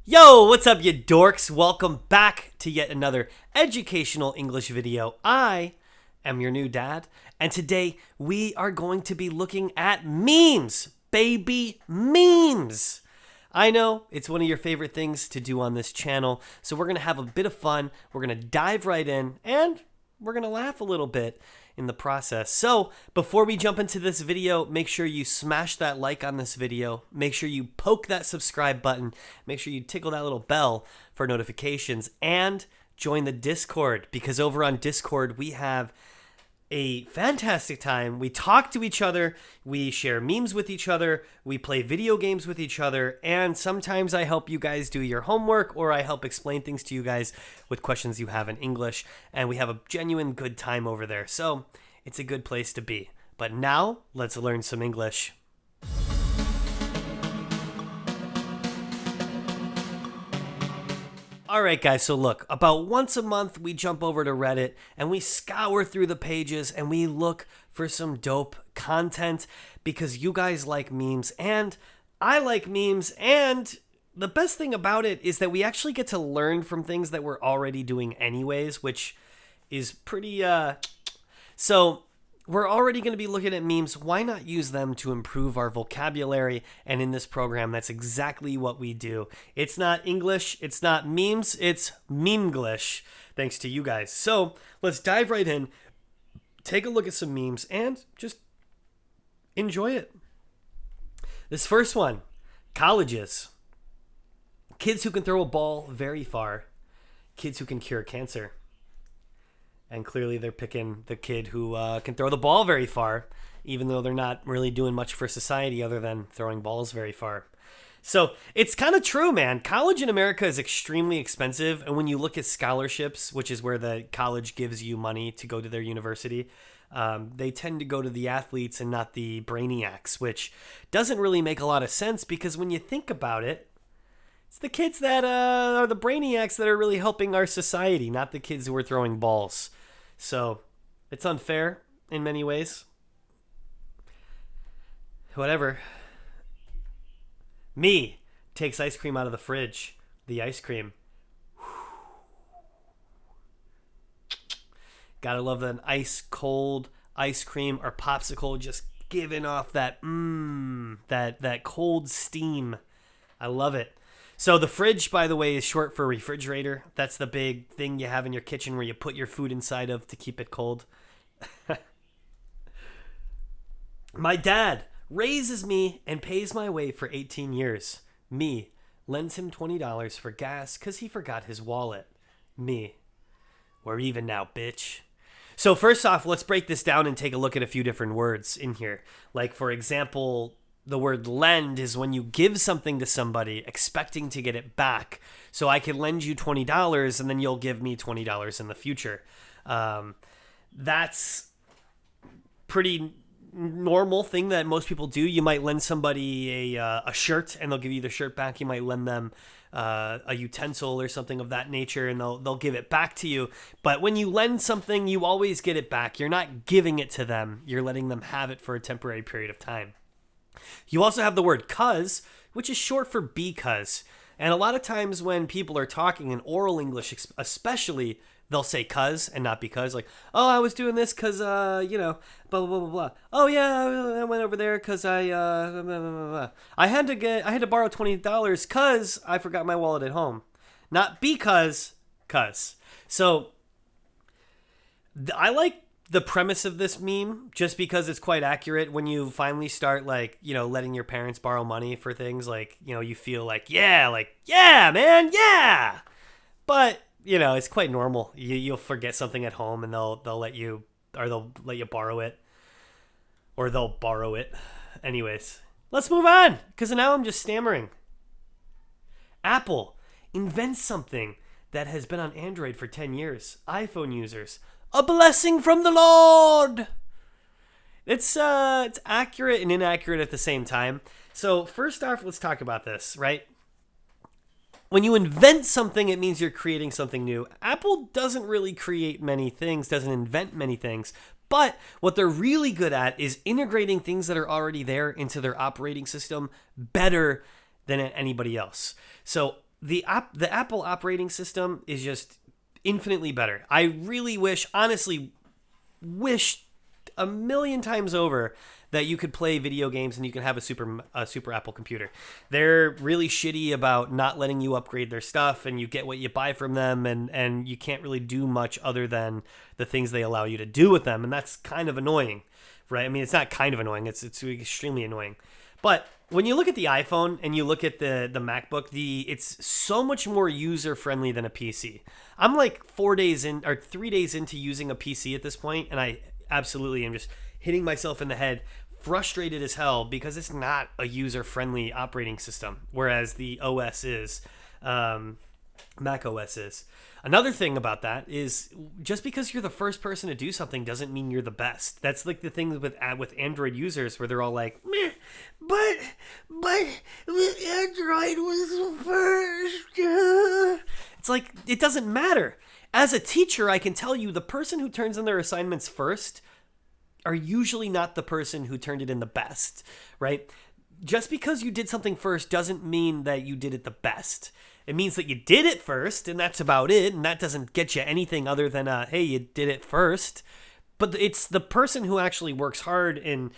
Yo, what's up, you dorks? Welcome back to yet another educational English video. I am your new dad, and today we are going to be looking at memes. Baby memes. I know it's one of your favorite things to do on this channel, so we're going to have a bit of fun. We're going to dive right in, and we're going to laugh a little bit in the process. So before we jump into this video, make sure you smash that like on this video. Make sure you poke that subscribe button. Make sure you tickle that little bell for notifications and join the Discord, because over on Discord we have a fantastic time. We talk to each other, we share memes with each other, we play video games with each other, and sometimes I help you guys do your homework, or I help explain things to you guys with questions you have in English, and we have a genuine good time over there. So it's a good place to be. But now let's learn some English. Alright guys, so look, about once a month we jump over to Reddit and we scour through the pages and we look for some dope content because you guys like memes and I like memes, and the best thing about it is that we actually get to learn from things that we're already doing anyways, which is pretty, so we're already going to be looking at memes. Why not use them to improve our vocabulary? And in this program, that's exactly what we do. It's not English, it's not memes, it's Memeglish, thanks to you guys. So let's dive right in, take a look at some memes, and just enjoy it. This first one, colleges. Kids who can throw a ball very far. Kids who can cure cancer. And clearly they're picking the kid who can throw the ball very far, even though they're not really doing much for society other than throwing balls very far. So it's kind of true, man. College in America is extremely expensive. And when you look at scholarships, which is where the college gives you money to go to their university, they tend to go to the athletes and not the brainiacs, which doesn't really make a lot of sense, because when you think about it, it's the kids that are the brainiacs that are really helping our society, not the kids who are throwing balls. So it's unfair in many ways. Whatever. Me takes ice cream out of the fridge. The ice cream. Gotta love an ice cold ice cream or popsicle just giving off that that cold steam. I love it. So the fridge, by the way, is short for refrigerator. That's the big thing you have in your kitchen where you put your food inside of to keep it cold. My dad raises me and pays my way for 18 years. Me lends him $20 for gas because he forgot his wallet. Me. We're even now, bitch. So first off, let's break this down and take a look at a few different words in here. Like, for example, the word lend is when you give something to somebody expecting to get it back. So I could lend you $20 and then you'll give me $20 in the future. That's pretty normal thing that most people do. You might lend somebody a shirt and they'll give you the shirt back. You might lend them a utensil or something of that nature and they'll give it back to you. But when you lend something, you always get it back. You're not giving it to them. You're letting them have it for a temporary period of time. You also have the word cuz, which is short for because. And a lot of times when people are talking in oral English, especially, they'll say cuz and not because. Like, oh, I was doing this because, blah, blah, blah, blah, blah. Oh, yeah, I went over there because blah, blah, blah, blah. I had to borrow $20 because I forgot my wallet at home. Not because, cuz. So I like the premise of this meme just because it's quite accurate. When you finally start, like, letting your parents borrow money for things, like, you feel like, yeah, man, yeah. But, it's quite normal. You'll forget something at home and they'll let you borrow it, or they'll borrow it. Anyways, let's move on, because now I'm just stammering. Apple invents something that has been on Android for 10 years. iPhone users, a blessing from the Lord. It's accurate and inaccurate at the same time. So first off, let's talk about this, right? When you invent something, it means you're creating something new. Apple doesn't really create many things, doesn't invent many things, but what they're really good at is integrating things that are already there into their operating system better than anybody else. So the Apple operating system is just infinitely better. I really honestly wish a million times over that you could play video games and you can have a super Apple computer. They're really shitty about not letting you upgrade their stuff, and you get what you buy from them, and you can't really do much other than the things they allow you to do with them, and that's kind of annoying, right? I mean, it's not kind of annoying, it's extremely annoying. But when you look at the iPhone and you look at the MacBook, it's so much more user friendly than a PC. I'm like 3 days into using a PC at this point, and I absolutely am just hitting myself in the head, frustrated as hell, because it's not a user-friendly operating system, whereas the OS is, Mac OS is. Another thing about that is just because you're the first person to do something doesn't mean you're the best. That's like the thing with Android users where they're all like, meh, but Android was first. It's like, it doesn't matter. As a teacher, I can tell you the person who turns in their assignments first are usually not the person who turned it in the best, right? Just because you did something first doesn't mean that you did it the best. It means that you did it first, and that's about it, and that doesn't get you anything other than, hey, you did it first. But it's the person who actually works hard and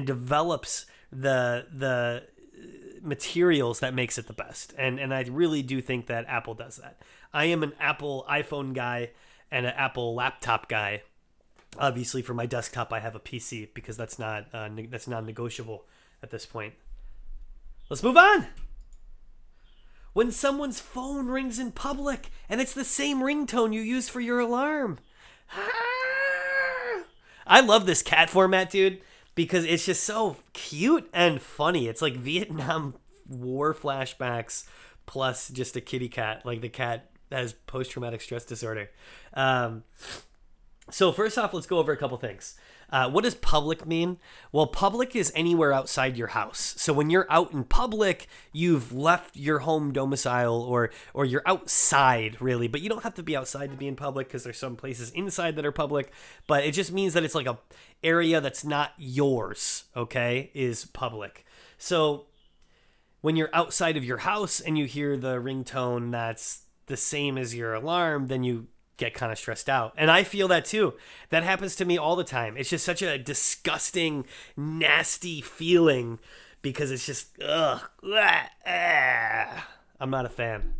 develops the materials that makes it the best. And I really do think that Apple does that. I am an Apple iPhone guy and an Apple laptop guy. Obviously, for my desktop, I have a PC because that's non-negotiable at this point. Let's move on. When someone's phone rings in public and it's the same ringtone you use for your alarm. I love this cat format, dude, because it's just so cute and funny. It's like Vietnam War flashbacks plus just a kitty cat. Like the cat has post-traumatic stress disorder. So first off, let's go over a couple things. What does public mean? Well, public is anywhere outside your house. So when you're out in public, you've left your home domicile or you're outside, really. But you don't have to be outside to be in public because there's some places inside that are public. But it just means that it's like a area that's not yours, okay, is public. So when you're outside of your house and you hear the ringtone that's the same as your alarm, then you get kind of stressed out. And I feel that too. That happens to me all the time. It's just such a disgusting, nasty feeling because it's just, ugh. I'm not a fan.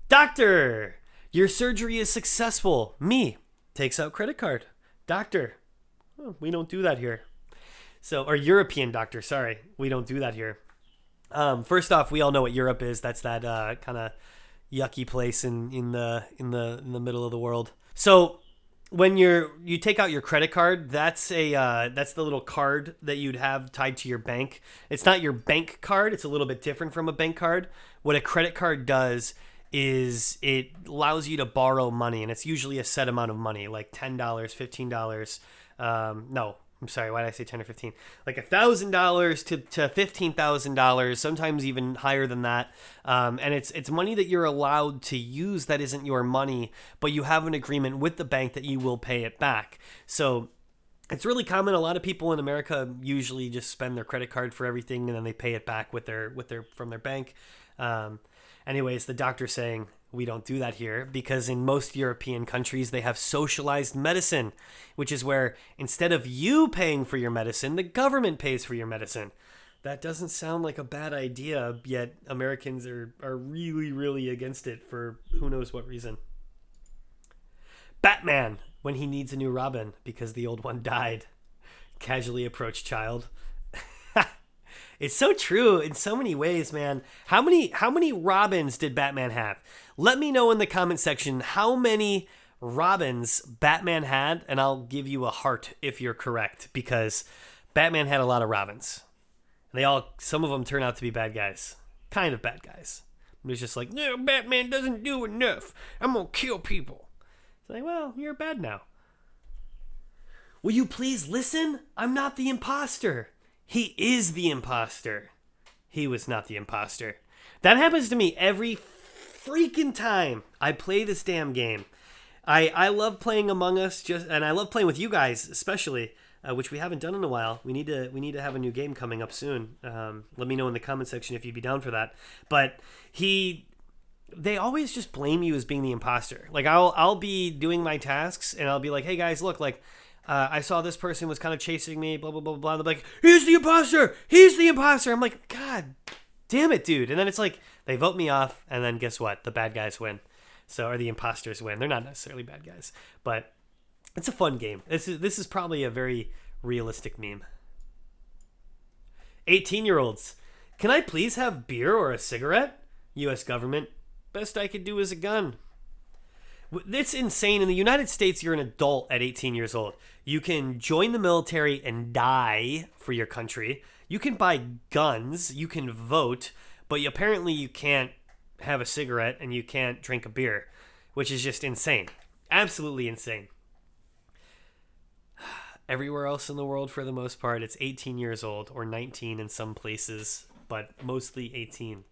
Doctor, your surgery is successful. Me, takes out credit card. Doctor, oh, we don't do that here. Or European doctor, sorry. We don't do that here. First off, we all know what Europe is. That's that kind of yucky place in the middle of the world. So when you take out your credit card, that's the little card that you'd have tied to your bank. It's not your bank card. It's a little bit different from a bank card. What a credit card does is it allows you to borrow money, and it's usually a set amount of money, like $10, $15. No, I'm sorry, why did I say 10 or 15? Like $1,000 to $15,000, sometimes even higher than that. And it's money that you're allowed to use that isn't your money, but you have an agreement with the bank that you will pay it back. So it's really common. A lot of people in America usually just spend their credit card for everything and then they pay it back from their bank. Anyways, the doctor's saying, we don't do that here because in most European countries, they have socialized medicine, which is where instead of you paying for your medicine, the government pays for your medicine. That doesn't sound like a bad idea, yet Americans are really, really against it for who knows what reason. Batman, when he needs a new Robin because the old one died. Casually approached child. It's so true in so many ways, man. How many Robins did Batman have? Let me know in the comment section how many Robins Batman had, and I'll give you a heart if you're correct, because Batman had a lot of Robins. And some of them turn out to be bad guys. Kind of bad guys. It's just like, no, Batman doesn't do enough. I'm gonna kill people. It's like, well, you're bad now. Will you please listen? I'm not the imposter. He is the imposter. He was not the imposter. That happens to me every freaking time I play this damn game. I love playing Among Us, and I love playing with you guys, especially, which we haven't done in a while. We need to have a new game coming up soon. Let me know in the comment section if you'd be down for that. But he they always just blame you as being the imposter. Like I'll be doing my tasks and I'll be like, hey guys, look, like I saw this person was kind of chasing me, blah blah blah blah. They're like, he's the imposter. He's the imposter. I'm like, God damn it, dude. And then it's like they vote me off, and then guess what? The bad guys win. So or the imposters win. They're not necessarily bad guys, but it's a fun game. This is probably a very realistic meme. 18-year-olds, can I please have beer or a cigarette? U.S. government, best I could do is a gun. It's insane. In the United States, you're an adult at 18 years old. You can join the military and die for your country. You can buy guns. You can vote. But apparently you can't have a cigarette and you can't drink a beer, which is just insane. Absolutely insane. Everywhere else in the world, for the most part, it's 18 years old or 19 in some places, but mostly 18.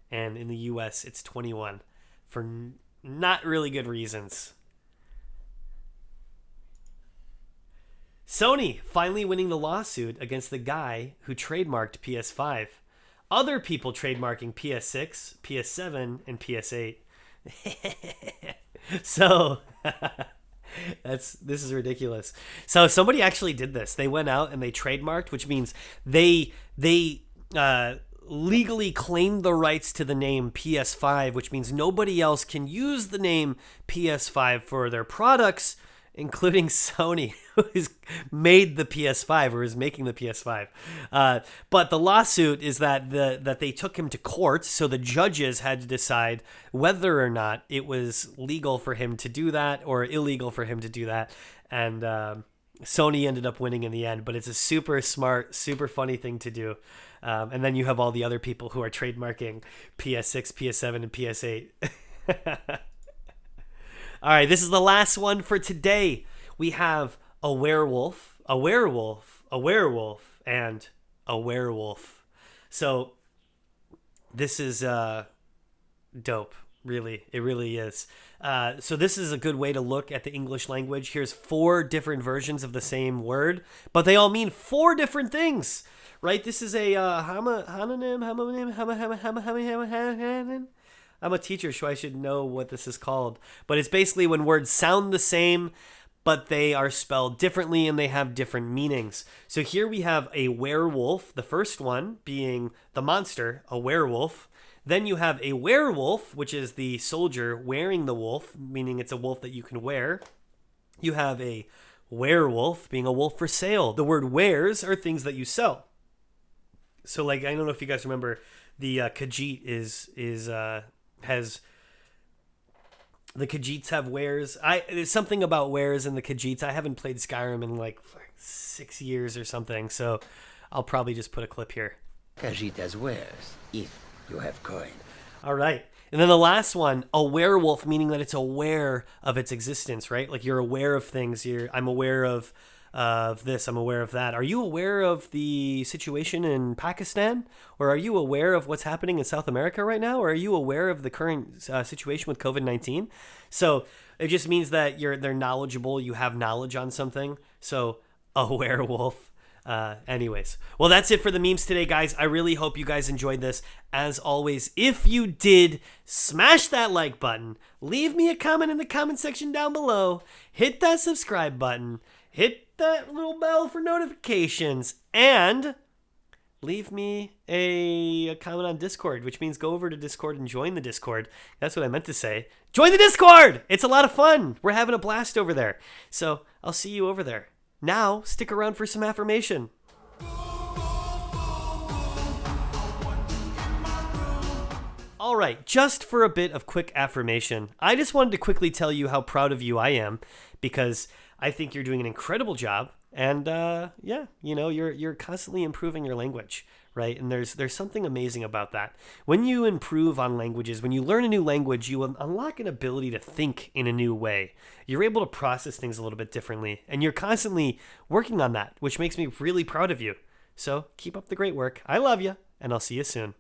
And in the U.S., it's 21 for not really good reasons. Sony finally winning the lawsuit against the guy who trademarked PS5. Other people trademarking PS6, PS7, and PS8. So... this is ridiculous. So somebody actually did this. They went out and they trademarked, which means they legally claimed the rights to the name PS5, which means nobody else can use the name PS5 for their products, including Sony, who has made the PS5 or is making the PS5. But the lawsuit is that they took him to court, so the judges had to decide whether or not it was legal for him to do that or illegal for him to do that. And Sony ended up winning in the end, but it's a super smart, super funny thing to do. And then you have all the other people who are trademarking PS6, PS7, and PS8. All right, this is the last one for today. We have a werewolf, a werewolf, a werewolf, and a werewolf. So this is dope, really. It really is. So this is a good way to look at the English language. Here's 4 different versions of the same word, but they all mean 4 different things, right? This is a homonym. I'm a teacher, so I should know what this is called. But it's basically when words sound the same, but they are spelled differently and they have different meanings. So here we have a werewolf, the first one being the monster, a werewolf. Then you have a werewolf, which is the soldier wearing the wolf, meaning it's a wolf that you can wear. You have a werewolf being a wolf for sale. The word wares are things that you sell. So like, I don't know if you guys remember, the Khajiit the Khajiits have wares. There's something about wares in the Khajiits. I haven't played Skyrim in like 6 years or something, so I'll probably just put a clip here. Khajiit has wares, if you have coin. All right. And then the last one, a werewolf, meaning that it's aware of its existence, right? Like you're aware of things. I'm aware of this, I'm aware of that. Are you aware of the situation in Pakistan? Or are you aware of what's happening in South America right now? Or are you aware of the current situation with COVID-19? So it just means that they're knowledgeable. You have knowledge on something. So a werewolf. Anyways, well, that's it for the memes today, guys. I really hope you guys enjoyed this. As always, if you did, smash that like button. Leave me a comment in the comment section down below. Hit that subscribe button. Hit that little bell for notifications, and leave me a comment on Discord, which means go over to Discord and join the Discord. That's what I meant to say. Join the Discord! It's a lot of fun. We're having a blast over there. So I'll see you over there. Now, stick around for some affirmation. All right, just for a bit of quick affirmation, I just wanted to quickly tell you how proud of you I am, because I think you're doing an incredible job, and yeah, you know, you're constantly improving your language, right? And there's something amazing about that. When you improve on languages, when you learn a new language, you unlock an ability to think in a new way. You're able to process things a little bit differently, and you're constantly working on that, which makes me really proud of you. So keep up the great work. I love you, and I'll see you soon.